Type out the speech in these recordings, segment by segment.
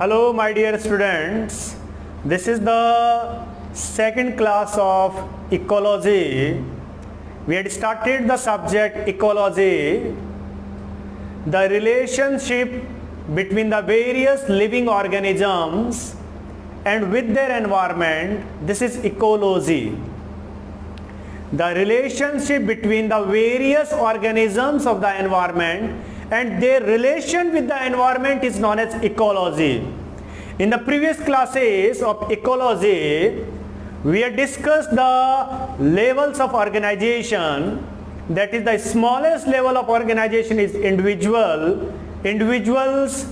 Hello my dear students, this is the second class of ecology. We had started the subject ecology, the relationship between the various living organisms and with their environment. This is ecology. The relationship between the various organisms of the environment and their relation with the environment is known as ecology. In the previous classes of ecology, we had discussed the levels of organization. That is, the smallest level of organization is individual. Individuals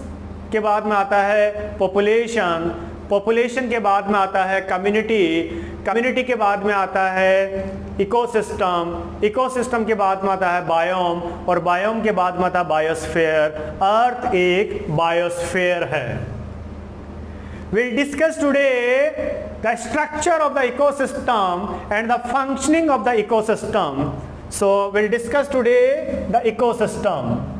के बाद में आता है population. Population के बाद में आता है कम्युनिटी, कम्युनिटी के बाद में आता है इकोसिस्टम, इकोसिस्टम के बाद में आता है बायोम और बायोम के बाद में आता है बायोस्फीयर. अर्थ एक बायोस्फीयर है. We'll discuss today the structure of the ecosystem and the functioning of the ecosystem. So we'll discuss today the ecosystem.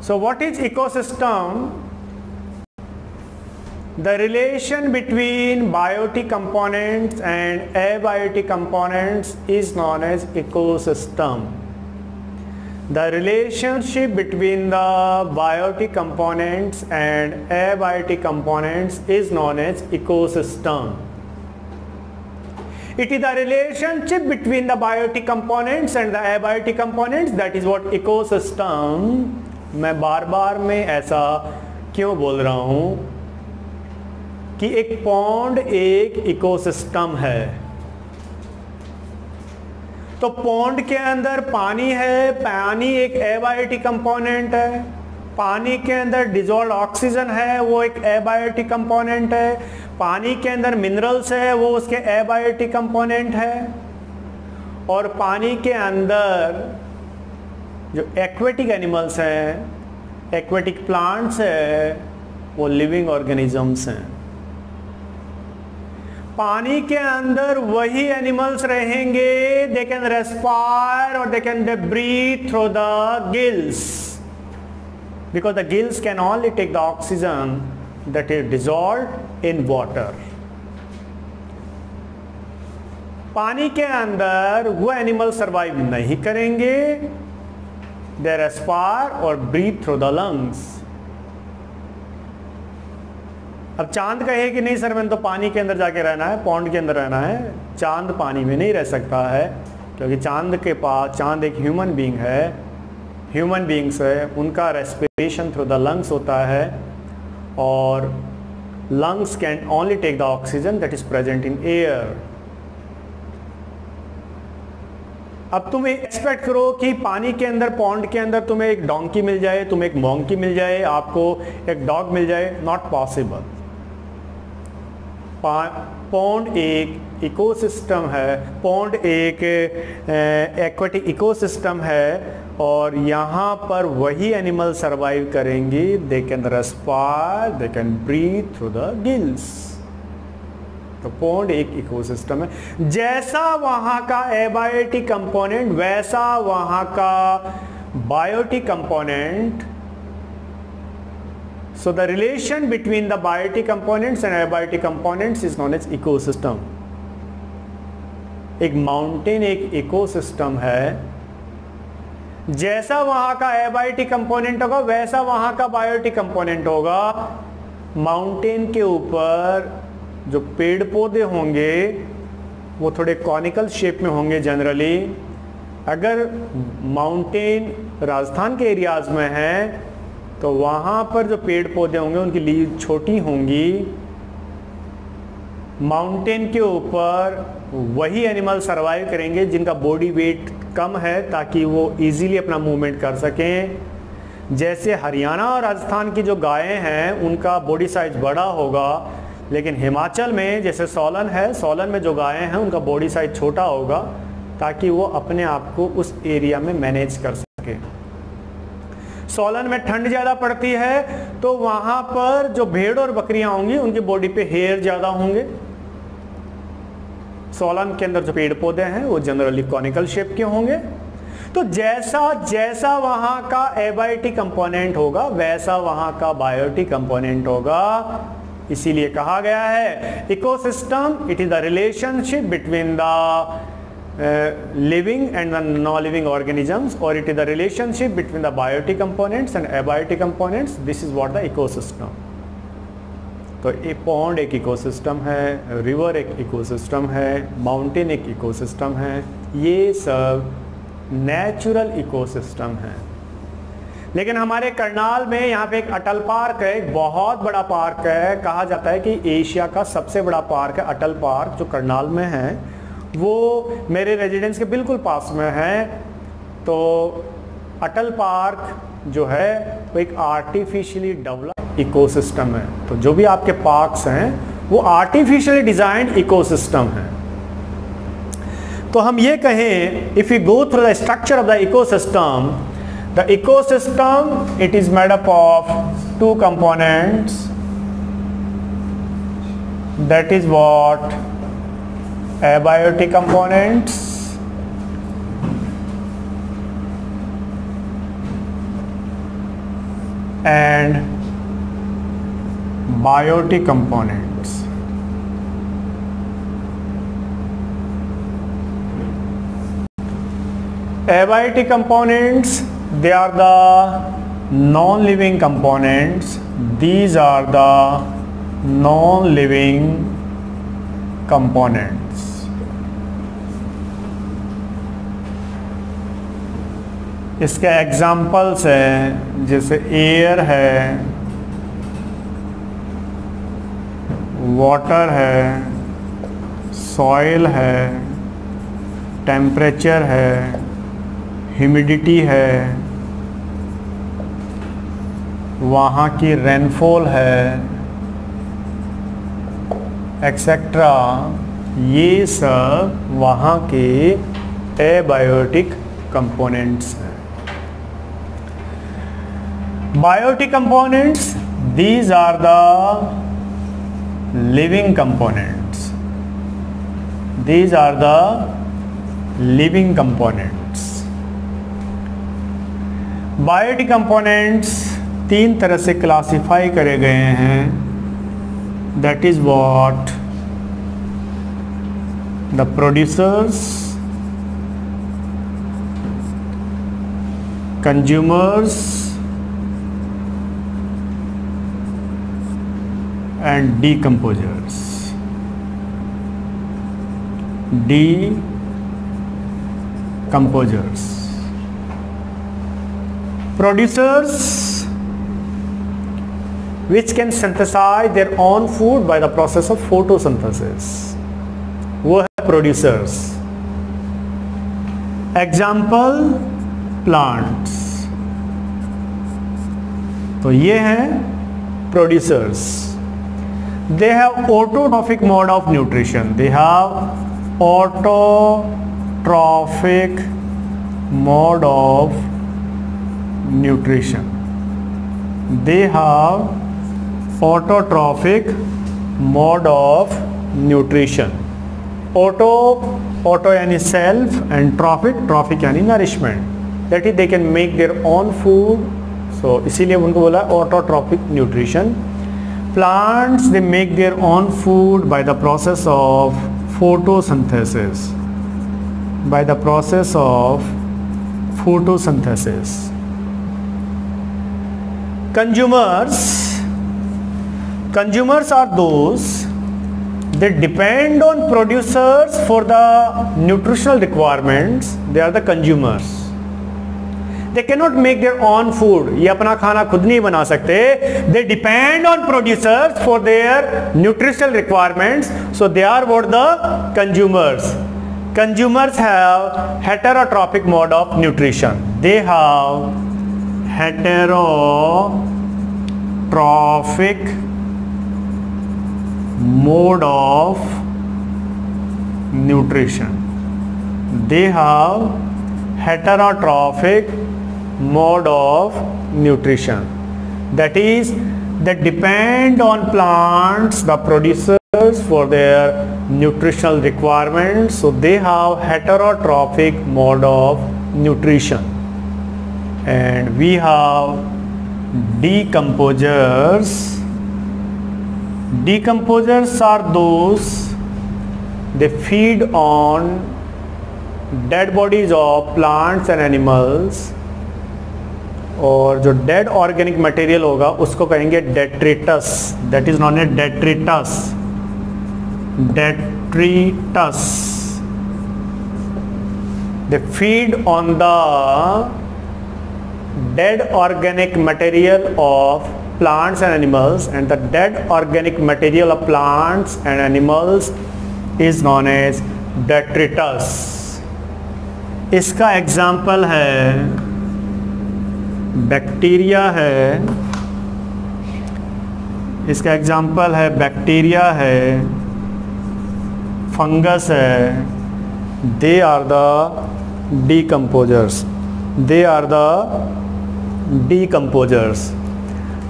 So what is ecosystem? The relation between biotic components and abiotic components is known as ecosystem. The relationship between the biotic components and abiotic components is known as ecosystem. It is the relationship between the biotic components and the abiotic components, that is what ecosystem. मैं बार बार में ऐसा क्यों बोल रहा हूँ कि एक pond एक इकोसिस्टम है. तो पॉन्ड के अंदर पानी है, पानी एक एबायोटिक कंपोनेंट है. पानी के अंदर डिजॉल्व ऑक्सीजन है, वो एक एबायोटिक कंपोनेंट है. पानी के अंदर मिनरल्स है, वो उसके एबायोटिक कंपोनेंट है. और पानी के अंदर जो एक्वेटिक एनिमल्स हैं, एक्वेटिक प्लांट्स है, वो लिविंग ऑर्गेनिजम्स हैं. पानी के अंदर वही एनिमल्स रहेंगे, दे कैन रेस्पायर और they can breathe through the gills, because the gills can only take the oxygen that is dissolved in water. पानी के अंदर वो एनिमल सरवाइव नहीं करेंगे, they respire or breathe through the lungs. अब चांद कहे कि नहीं सर मैंने तो पानी के अंदर जाके रहना है, पॉन्ड के अंदर रहना है. चांद पानी में नहीं रह सकता है, क्योंकि चांद के पास, चांद एक ह्यूमन बीइंग है, ह्यूमन बीइंग्स है, उनका रेस्पिरेशन थ्रू द लंग्स होता है और lungs can only take the oxygen that is present in air. अब तुम एक्सपेक्ट करो कि पानी के अंदर, पॉन्ड के अंदर तुम्हें एक डोंकी मिल जाए, तुम्हें एक मोंकी मिल जाए, आपको एक डॉग मिल जाए. Not possible. पॉन्ड एक इकोसिस्टम है, पॉन्ड एक एक्वेटिक इकोसिस्टम है और यहाँ पर वही एनिमल सरवाइव करेंगे. They can respire, they can breathe through the gills. तो पॉन्ड एक इकोसिस्टम है. जैसा वहां का एबायोटिक कंपोनेंट वैसा वहां का biotic component. So the relation between the biotic components and abiotic components is known as ecosystem. एक माउंटेन एक इकोसिस्टम है. जैसा वहां का एबायोटिक कंपोनेंट होगा वैसा वहां का बायोटिक कंपोनेंट होगा. माउंटेन के ऊपर जो पेड़ पौधे होंगे वो थोड़े कॉनिकल शेप में होंगे जनरली. अगर माउंटेन राजस्थान के एरियाज में है तो वहाँ पर जो पेड़ पौधे होंगे उनकी लीव छोटी होंगी. माउंटेन के ऊपर वही एनिमल सरवाइव करेंगे जिनका बॉडी वेट कम है, ताकि वो इजीली अपना मूवमेंट कर सकें. जैसे हरियाणा और राजस्थान की जो गायें हैं उनका बॉडी साइज बड़ा होगा, लेकिन हिमाचल में जैसे सोलन है, सोलन में जो गायें हैं उनका बॉडी साइज छोटा होगा, ताकि वो अपने आप को उस एरिया में मैनेज कर सके. सोलन में ठंड ज़्यादा पड़ती है तो वहाँ पर जो भेड़ और बकरियाँ होंगी उनकी बॉडी पे हेयर ज़्यादा होंगे। सोलन के अंदर जो पेड़ पौधे हैं वो जनरली कॉनिकल शेप के होंगे। तो जैसा जैसा वहाँ का एबायोटिक कंपोनेंट होगा वैसा वहाँ का बायोटिक कंपोनेंट होगा। इसीलिए कहा गया है ecosystem it is the relationship between the living and the non-living organisms, or it is the relationship between the biotic components and abiotic components. This is what the ecosystem. तो एक pond एक ecosystem है, river एक ecosystem है, mountain एक ecosystem है, ये सब नेचुरल इकोसिस्टम है। लेकिन हमारे करनाल में यहाँ पे एक अटल पार्क है, एक बहुत बड़ा पार्क है। कहा जाता है कि एशिया का सबसे बड़ा पार्क है अटल पार्क, जो करनाल में है। वो मेरे रेजिडेंस के बिल्कुल पास में है। तो अटल पार्क जो है वो एक आर्टिफिशियली डेवलप इकोसिस्टम है। तो जो भी आपके पार्क्स हैं वो आर्टिफिशियली डिजाइंड इकोसिस्टम है। तो हम ये कहें if you go through the structure of the ecosystem it is made up of two components, that is what abiotic components and biotic components. Abiotic components, they are the non-living components. These are the non-living components. इसके examples हैं जैसे air है, water है, soil है, temperature है, humidity है, वहाँ की रेनफॉल है, एक्सेट्रा। ये सब वहाँ के एबायोटिक कंपोनेंट्स हैं। Biotic components, these are the living components. These are the living components. Biotic components तीन तरह से क्लासिफाई करे गए हैं। That is what the producers, consumers and decomposers. Decomposers. Producers which can synthesize their own food by the process of photosynthesis, वो है producers. Example plants. तो ये हैं producers. They have autotrophic mode of nutrition. They have autotrophic mode of nutrition. They have autotrophic mode of nutrition. Auto यानी self and trophic यानी nourishment. That is they can make their own food. So इसीलिए उनको बोला autotrophic nutrition. Plants, they make their own food by the process of photosynthesis. By the process of photosynthesis. Consumers are those that depend on producers for the nutritional requirements. They are the consumers. They cannot make their own food. ये अपना खाना खुद नहीं बना सकते. They depend on producers for their nutritional requirements. So they are what the consumers. Consumers have heterotrophic mode of nutrition. They have heterotrophic mode of nutrition. They have heterotrophic mode of nutrition. That is, they depend on plants, the producers, for their nutritional requirements. So they have heterotrophic mode of nutrition. And we have decomposers. Decomposers are those, they feed on dead bodies of plants and animals, और जो dead organic material होगा उसको कहेंगे detritus. That is known as detritus. Detritus. They feed on the dead organic material of plants and animals, and the dead organic material of plants and animals is known as detritus. इसका example है bacteria है, इसका example है bacteria है, fungus है. They are the decomposers. They are the decomposers.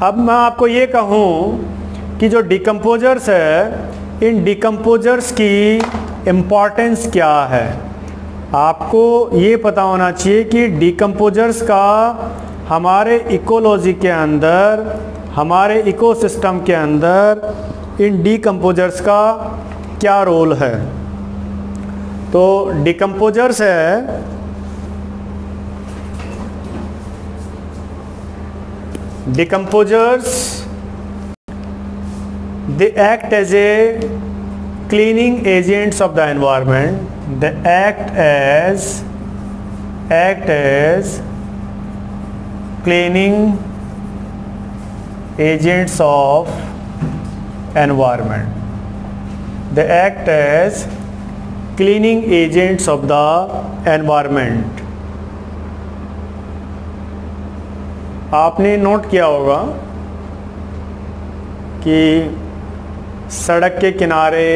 अब मैं आपको ये कहूँ कि जो डीकम्पोजर्स है, इन डीकम्पोजर्स की इम्पोर्टेंस क्या है. आपको ये पता होना चाहिए कि डीकम्पोजर्स का हमारे इकोलॉजी के अंदर, हमारे इकोसिस्टम के अंदर इन डीकम्पोजर्स का क्या रोल है. तो डीकम्पोजर्स है, decomposers, they act as a cleaning agents of the environment. They act as cleaning agents of environment. They act as cleaning agents of the environment. आपने नोट किया होगा कि सड़क के किनारे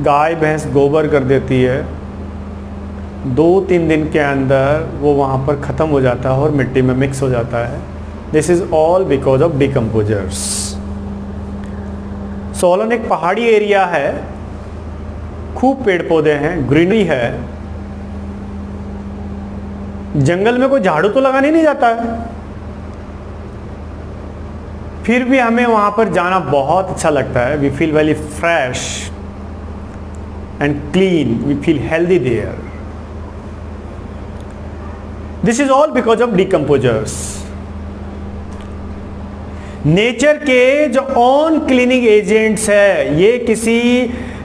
गाय भैंस गोबर कर देती है, 2-3 दिन के अंदर वो वहाँ पर ख़त्म हो जाता है और मिट्टी में मिक्स हो जाता है. This is all because of decomposers. Solan एक पहाड़ी एरिया है, खूब पेड़ पौधे हैं, ग्रीनरी है. जंगल में कोई झाड़ू तो लगाने नहीं जाता है, फिर भी हमें वहाँ पर जाना बहुत अच्छा लगता है. We feel very fresh and clean, we feel healthy there. This is all because of decomposers. Nature के जो ऑन क्लीनिंग एजेंट्स है, ये किसी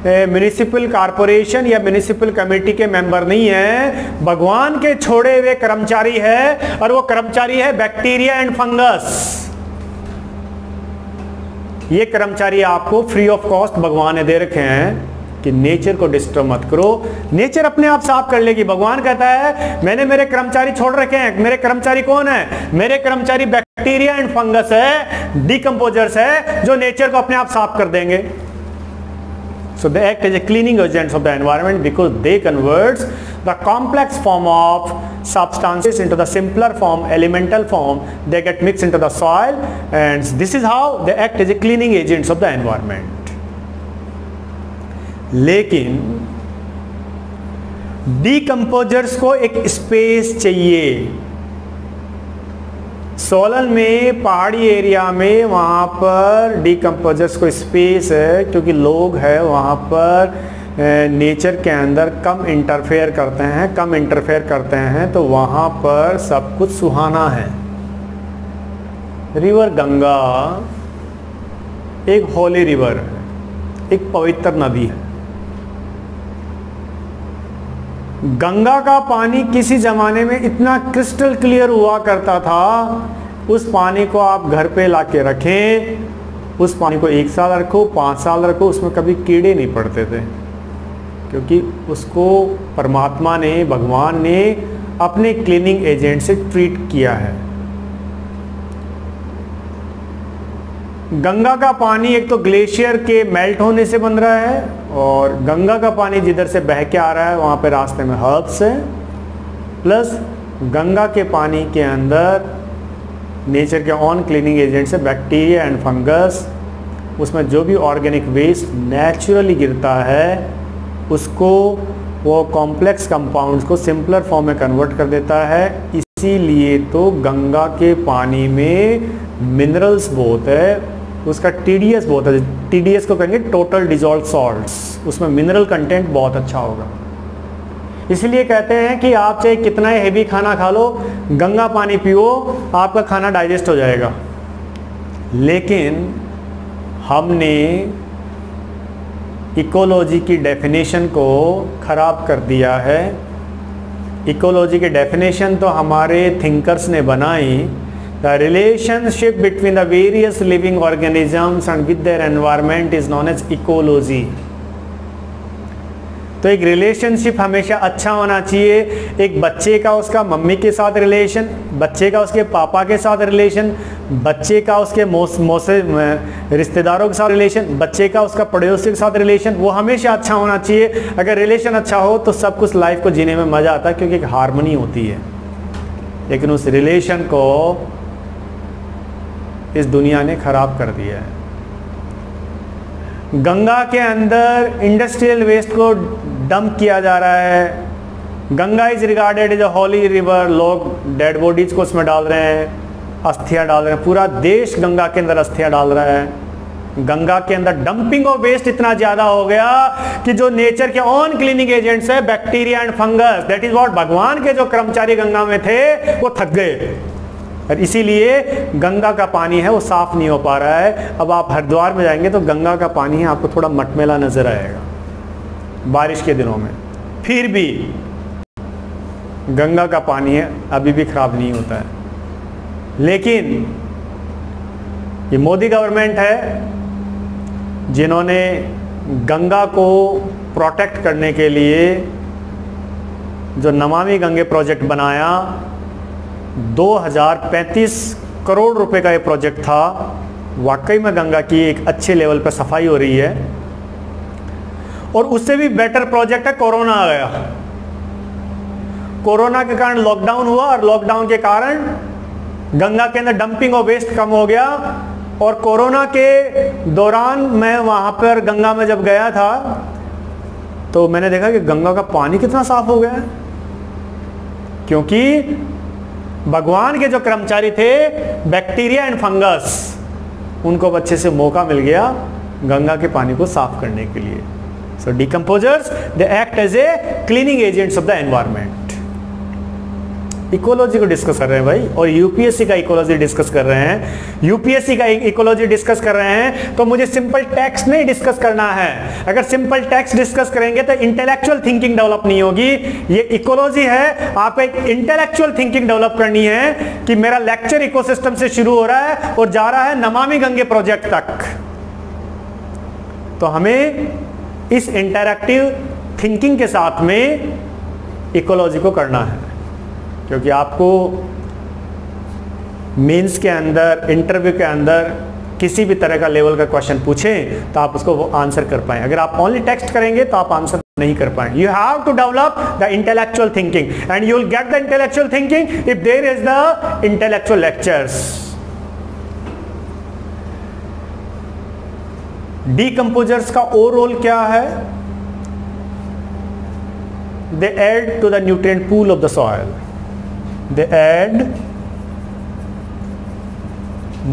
म्युनिसिपल कॉरपोरेशन या म्युनिसिपल कमेटी के मेंबर नहीं है, भगवान के छोड़े हुए कर्मचारी है, और वो कर्मचारी है बैक्टीरिया एंड फंगस. ये कर्मचारी आपको फ्री ऑफ कॉस्ट भगवान ने दे रखे हैं कि नेचर को डिस्टर्ब मत करो, नेचर अपने आप साफ कर लेगी. भगवान कहता है मैंने मेरे कर्मचारी छोड़ रखे हैं. मेरे कर्मचारी कौन है? मेरे कर्मचारी बैक्टीरिया एंड फंगस है, डीकम्पोजर्स है, जो नेचर को अपने आप साफ कर देंगे. So they act as a cleaning agents of the environment because they converts the complex form of substances into the simpler form, elemental form. They get mixed into the soil, and this is how they act as a cleaning agents of the environment. लेकिन decomposers को एक space चाहिए. सोलन में पहाड़ी area में वहाँ पर decomposers को स्पेस है, क्योंकि लोग हैं वहाँ पर नेचर के अंदर कम इंटरफेयर करते हैं, तो वहाँ पर सब कुछ सुहाना है. रिवर गंगा एक होली रिवर है, एक पवित्र नदी है. गंगा का पानी किसी ज़माने में इतना क्रिस्टल क्लियर हुआ करता था, उस पानी को आप घर पे लाके रखें, उस पानी को 1 साल रखो, 5 साल रखो, उसमें कभी कीड़े नहीं पड़ते थे, क्योंकि उसको परमात्मा ने, भगवान ने अपने क्लीनिंग एजेंट से ट्रीट किया है. गंगा का पानी एक तो ग्लेशियर के मेल्ट होने से बन रहा है, और गंगा का पानी जिधर से बह के आ रहा है वहाँ पे रास्ते में हर्ब्स है, प्लस गंगा के पानी के अंदर नेचर के ऑन क्लीनिंग एजेंट से बैक्टीरिया एंड फंगस, उसमें जो भी ऑर्गेनिक वेस्ट नेचुरली गिरता है उसको वो कॉम्प्लेक्स कंपाउंड्स को सिंपलर फॉर्म में कन्वर्ट कर देता है। इसीलिए तो गंगा के पानी में मिनरल्स बहुत है, उसका टीडीएस बहुत है, टीडीएस को कहेंगे टोटल डिजॉल्व सॉल्ट्स, उसमें मिनरल कंटेंट बहुत अच्छा होगा। इसलिए कहते हैं कि आप चाहे कितना ही हेवी खाना खा लो, गंगा पानी पियो, आपका खाना डाइजेस्ट हो जाएगा। लेकिन हमने इकोलॉजी की डेफिनेशन को ख़राब कर दिया है। इकोलॉजी की डेफिनेशन तो हमारे थिंकर्स ने बनाई, the relationship between the various living organisms and with their environment is known as ecology. तो एक रिलेशनशिप हमेशा अच्छा होना चाहिए। एक बच्चे का उसका मम्मी के साथ रिलेशन, बच्चे का उसके पापा के साथ रिलेशन, बच्चे का उसके मौसे रिश्तेदारों के साथ रिलेशन, बच्चे का उसका पड़ोसी के साथ रिलेशन, वो हमेशा अच्छा होना चाहिए। अगर रिलेशन अच्छा हो तो सब कुछ लाइफ को जीने में मज़ा आता है, क्योंकि एक हार्मनी होती है। लेकिन उस रिलेशन को इस दुनिया ने ख़राब कर दिया है। गंगा के अंदर इंडस्ट्रियल वेस्ट को डंप किया जा रहा है। Ganga is regarded as a holy river, लोग डेड बॉडीज को उसमें डाल रहे हैं, अस्थियां डाल रहे हैं, पूरा देश गंगा के अंदर अस्थियां डाल रहा है। गंगा के अंदर डंपिंग ऑफ वेस्ट इतना ज्यादा हो गया कि जो नेचर के ऑन क्लीनिंग एजेंट्स है, bacteria and fungus, that is what, भगवान के जो कर्मचारी गंगा में थे वो थक गए, और इसीलिए गंगा का पानी है वो साफ नहीं हो पा रहा है। अब आप हरिद्वार में जाएंगे तो गंगा का पानी है आपको थोड़ा मटमैला नजर आएगा बारिश के दिनों में, फिर भी गंगा का पानी है अभी भी खराब नहीं होता है। लेकिन ये मोदी गवर्नमेंट है जिन्होंने गंगा को प्रोटेक्ट करने के लिए जो नमामि गंगे प्रोजेक्ट बनाया, 2035 करोड़ रुपए का ये प्रोजेक्ट था। वाकई में गंगा की एक अच्छे लेवल पर सफाई हो रही है। और उससे भी बेटर प्रोजेक्ट है, कोरोना आ गया। कोरोना के कारण लॉकडाउन हुआ और लॉकडाउन के कारण गंगा के अंदर डंपिंग ऑफ वेस्ट कम हो गया। और कोरोना के दौरान मैं वहां पर गंगा में जब गया था तो मैंने देखा कि गंगा का पानी कितना साफ हो गया है, क्योंकि भगवान के जो कर्मचारी थे, बैक्टीरिया एंड फंगस, उनको अच्छे से मौका मिल गया गंगा के पानी को साफ करने के लिए। So decomposers they act as a cleaning agents of the environment. Ecology को डिस्कस कर रहे हैं भाई, और यूपीएससी का इकोलॉजी डिस्कस कर रहे हैं। यूपीएससी का इकोलॉजी डिस्कस कर रहे हैं तो मुझे सिंपल टेक्स्ट नहीं डिस्कस करना है। अगर सिंपल टेक्स्ट डिस्कस करेंगे तो इंटेलेक्चुअल थिंकिंग डेवलप नहीं होगी। ये इकोलॉजी है, आप एक इंटेलेक्चुअल थिंकिंग डेवलप करनी है कि मेरा लेक्चर इकोसिस्टम से शुरू हो रहा है और जा रहा है नमामि गंगे प्रोजेक्ट तक। तो हमें इस इंटरैक्टिव थिंकिंग के साथ में इकोलॉजी को करना है, क्योंकि आपको मेंस के अंदर, इंटरव्यू के अंदर किसी भी तरह का लेवल का क्वेश्चन पूछें तो आप उसको आंसर कर पाएं। अगर आप ओनली टेक्स्ट करेंगे तो आप आंसर नहीं कर पाएंगे। You have to develop the intellectual thinking and you will get the intellectual thinking if there is the intellectual lectures. Decomposers का और रोल क्या है? They add to the nutrient pool of the soil. They add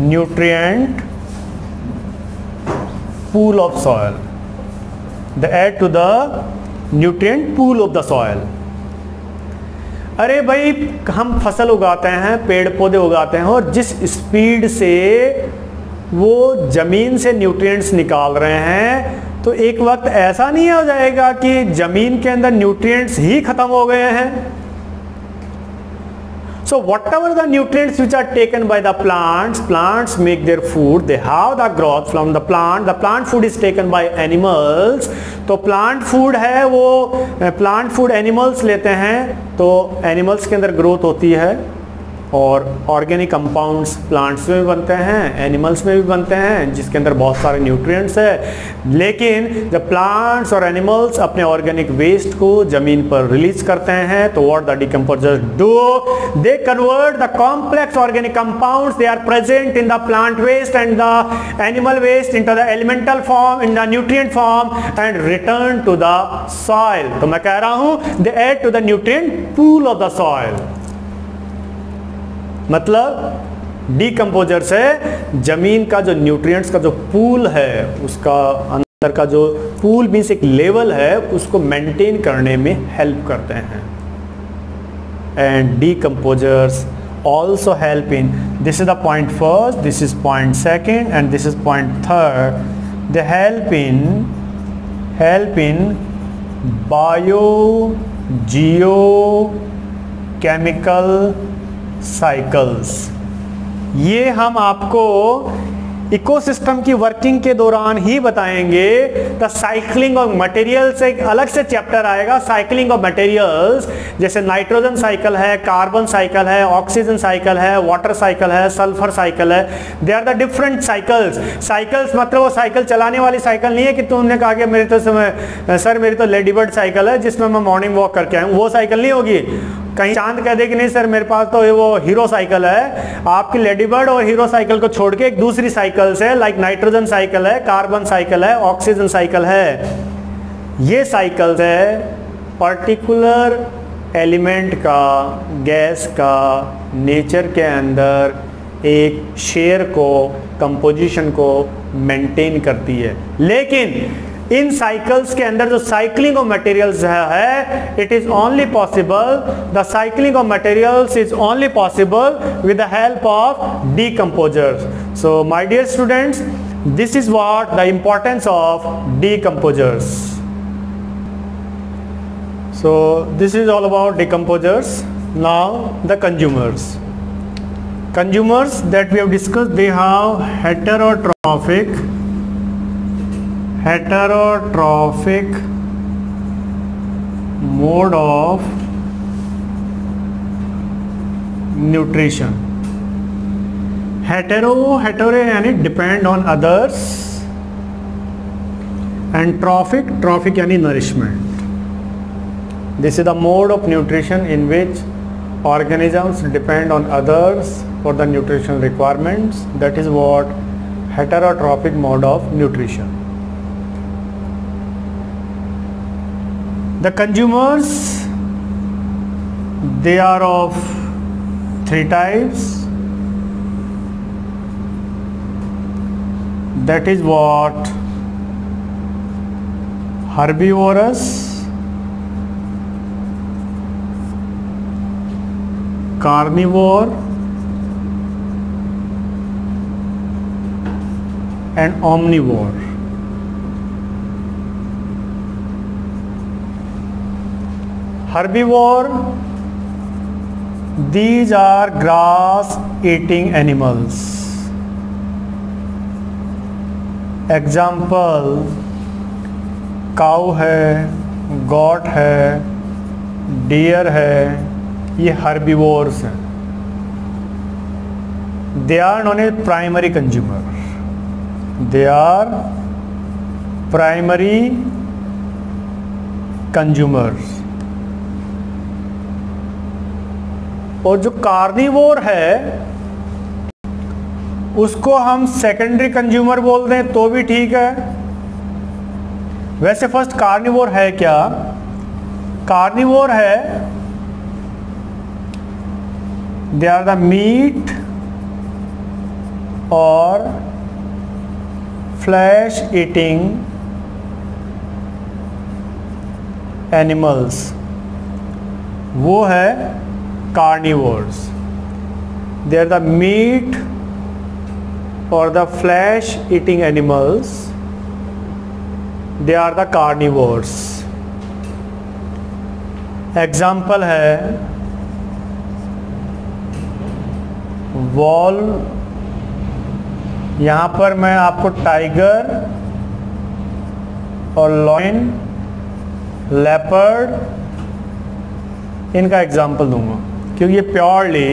nutrient pool of soil. They add to the nutrient pool of the soil. अरे भाई, हम फसल उगाते हैं, पेड़ पौधे उगाते हैं, और जिस स्पीड से वो जमीन से न्यूट्रिएंट्स निकाल रहे हैं, तो एक वक्त ऐसा नहीं हो जाएगा कि जमीन के अंदर न्यूट्रिएंट्स ही खत्म हो गए हैं। So whatever the nutrients which are taken by the plants make their food, they have the growth from the plant food is taken by animals। तो plant food है वो plant food animals लेते हैं, तो animals के अंदर growth होती है, और ऑर्गेनिक कंपाउंड्स प्लांट्स में भी बनते हैं, एनिमल्स में भी बनते हैं, जिसके अंदर बहुत सारे न्यूट्रिएंट्स है। लेकिन जब प्लांट्स और एनिमल्स अपने ऑर्गेनिक वेस्ट को जमीन पर रिलीज करते हैं तो what the decomposers do, they convert the complex organic compounds they are present in the plant waste and the animal waste into the elemental form, in the nutrient form and return to the soil. तो मैं कह रहा हूं they add to the nutrient pool of the soil. मतलब decomposer से जमीन का जो न्यूट्रिएंट्स का जो पूल है, उसका अंदर का जो पूल मीन्स एक लेवल है, उसको मेंटेन करने में हेल्प करते हैं। And decomposers also help in, this is the point first, this is point second and this is point third, they help in bio geochemical cycles। ये हम आपको इकोसिस्टम की वर्किंग के दौरान ही बताएंगे। द साइक्लिंग ऑफ मटेरियल्स एक अलग से चैप्टर आएगा, साइक्लिंग ऑफ मटेरियल्स, जैसे नाइट्रोजन साइकिल है, कार्बन साइकिल है, ऑक्सीजन साइकिल है, वाटर साइकिल है, सल्फर साइकिल है। They are the different cycles. Cycles मतलब वो साइकिल चलाने वाली साइकिल नहीं है कि तुमने कहा कि मेरी तो सर मेरी तो लेडी बर्ड साइकिल है जिसमें मैं मॉर्निंग वॉक करके आऊँ, वो साइकिल नहीं होगी। कहीं चांद कह दे कि नहीं सर मेरे पास तो वो हीरो साइकिल है, आपकी लेडी बर्ड और हीरो साइकिल को छोड़ के एक दूसरी साइकिल से, लाइक नाइट्रोजन साइकिल है, कार्बन साइकिल है, ऑक्सीजन साइकिल है। ये साइकिल्स है पर्टिकुलर एलिमेंट का, गैस का नेचर के अंदर एक शेयर को, कंपोजिशन को मेंटेन करती है। लेकिन इन साइकिल्स के अंदर जो साइक्लिंग ऑफ मटेरियल्स है, it is only possible, the cycling of materials is only possible with the help of decomposers. So my dear students, this is what the importance of decomposers. So this is all about decomposers. Now the consumers. Consumers that we have discussed, they have heterotrophic mode of nutrition. hetero यानी depend on others, and trophic यानी nourishment. This is the mode of nutrition in which organisms depend on others for the nutritional requirements. That is what heterotrophic mode of nutrition. The consumers, they are of three types. That is what herbivorous, carnivore and omnivore. Herbivore, these are grass eating animals. Example, cow है, goat है, deer है, ये herbivores हैं। They are known as primary consumer. They are primary consumers. और जो carnivore है उसको हम सेकेंडरी कंज्यूमर बोल दें तो भी ठीक है। वैसे फर्स्ट कार्निवोर है क्या? कार्निवोर है, दे आर द मीट और फ्लैश ईटिंग एनिमल्स, वो है carnivores. They are the meat or the flesh eating animals. They are the carnivores. Example है वॉल, यहाँ पर मैं आपको टाइगर और लॉयन, लेपर्ड इनका एग्जाम्पल दूंगा क्योंकि ये प्योरली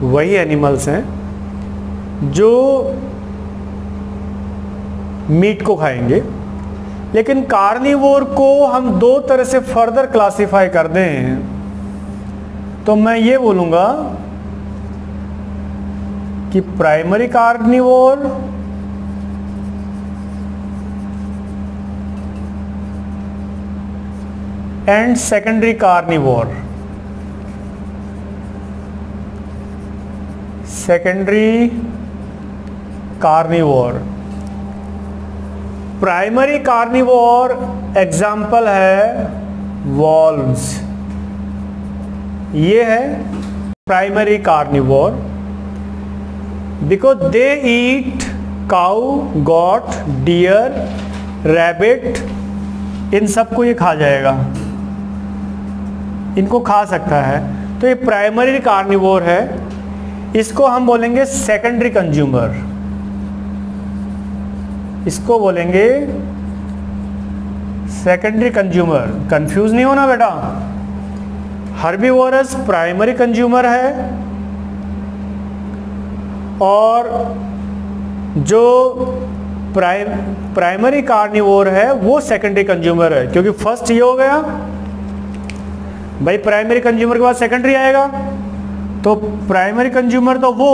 वही एनिमल्स हैं जो मीट को खाएंगे। लेकिन कार्निवोर को हम दो तरह से फर्दर क्लासिफाई कर दें तो मैं ये बोलूँगा कि primary carnivore and secondary carnivore. Secondary carnivore, primary carnivore example है वॉल्व्स। ये है primary carnivore because they eat cow, goat, deer, rabbit, इन सबको ये खा जाएगा, इनको खा सकता है। तो ये प्राइमरी कार्निवोर है। इसको हम बोलेंगे सेकेंडरी कंज्यूमर, इसको बोलेंगे सेकेंडरी कंज्यूमर। कंफ्यूज नहीं होना बेटा, हर्बीवोरस प्राइमरी कंज्यूमर है और जो प्राइमरी कार्निवोर है वो सेकेंडरी कंज्यूमर है। क्योंकि फर्स्ट ये हो गया भाई, प्राइमरी कंज्यूमर के बाद सेकेंडरी आएगा, तो प्राइमरी कंज्यूमर तो वो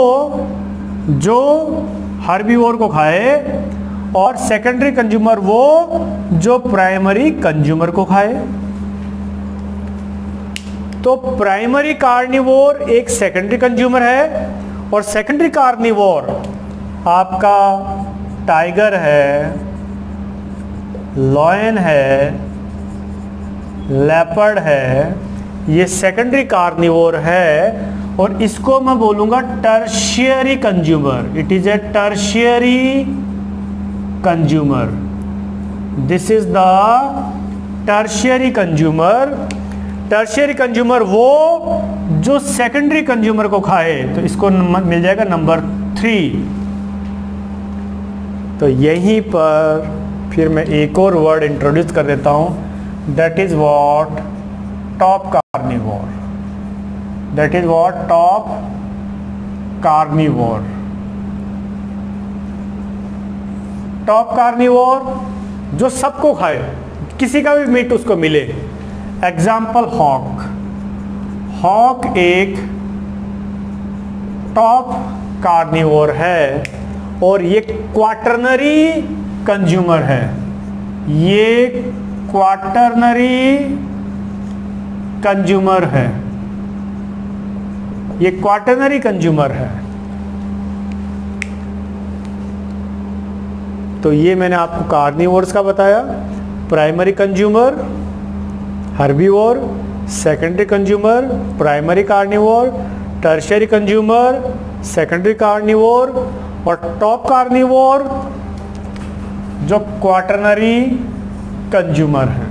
जो हर्बीवोर को खाए और सेकेंडरी कंज्यूमर वो जो प्राइमरी कंज्यूमर को खाए। तो प्राइमरी कार्निवोर एक सेकेंडरी कंज्यूमर है और सेकेंडरी कार्निवोर आपका टाइगर है, लॉयन है, लेपर्ड है, ये सेकेंडरी कार्निवोर है। और इसको मैं बोलूंगा tertiary consumer. It is a tertiary consumer. This is the tertiary consumer. Tertiary consumer वो जो सेकेंडरी कंज्यूमर को खाए, तो इसको मिल जाएगा नंबर 3। तो यहीं पर फिर मैं एक और वर्ड इंट्रोड्यूस कर देता हूं, that is what top carnivore. That is what top carnivore. Top carnivore जो सबको खाए, किसी का भी मीट उसको मिले। Example hawk. हॉक एक टॉप कार्निवोर है और ये क्वाटरनरी कंज्यूमर है। ये क्वाटरनरी कंज्यूमर है। ये क्वाटरनरी कंज्यूमर है। तो ये मैंने आपको कार्निवोर्स का बताया। Primary consumer herbivore, secondary consumer primary carnivore, tertiary consumer secondary carnivore और टॉप कार्निवोर जो क्वाटरनरी कंज्यूमर है।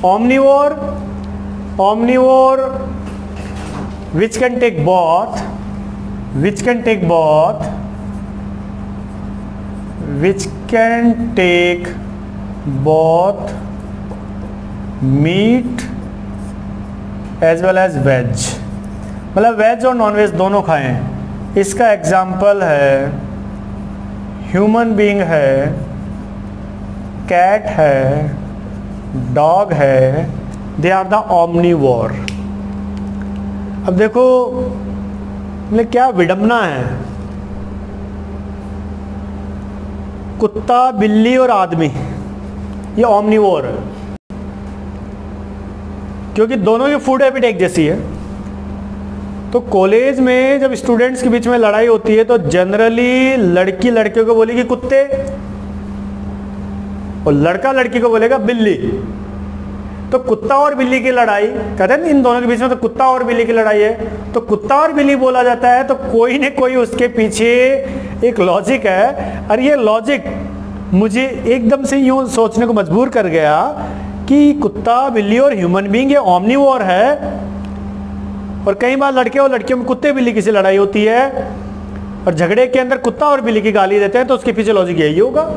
Omnivore, omnivore which can take both, which can take both, which can take both meat as well as veg, मतलब veg और non veg दोनों खाएं। इसका example है human being है, कैट है, डॉग है, दे आर द ओमनिवोर। अब देखो मतलब क्या विडंबना है, कुत्ता, बिल्ली और आदमी ये ओमनिवोर है क्योंकि दोनों की फूड हैबिट एक जैसी है। तो कॉलेज में जब स्टूडेंट्स के बीच में लड़ाई होती है तो जनरली लड़की लड़कियों को बोलेगी कुत्ते और लड़का लड़की को बोलेगा बिल्ली। तो कुत्ता और बिल्ली की लड़ाई कहते हैं इन दोनों के बीच में, तो कुत्ता और बिल्ली की लड़ाई है तो कुत्ता और बिल्ली बोला जाता है। तो कोई न कोई उसके पीछे एक लॉजिक है और ये लॉजिक मुझे एकदम से यूं सोचने को मजबूर कर गया कि कुत्ता, बिल्ली और ह्यूमन बीइंग ये ओमनिवोर है। और कई बार लड़के और लड़कियों में कुत्ते बिल्ली की सी लड़ाई होती है और झगड़े के अंदर कुत्ता और बिल्ली की गाली देते हैं, तो उसके पीछे लॉजिक यही होगा।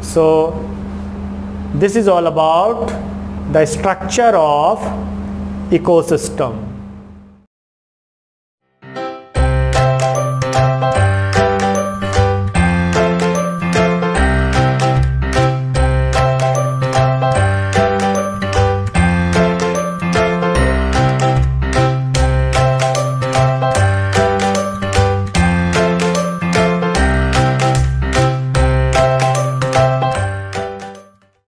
सो this is all about the structure of ecosystem.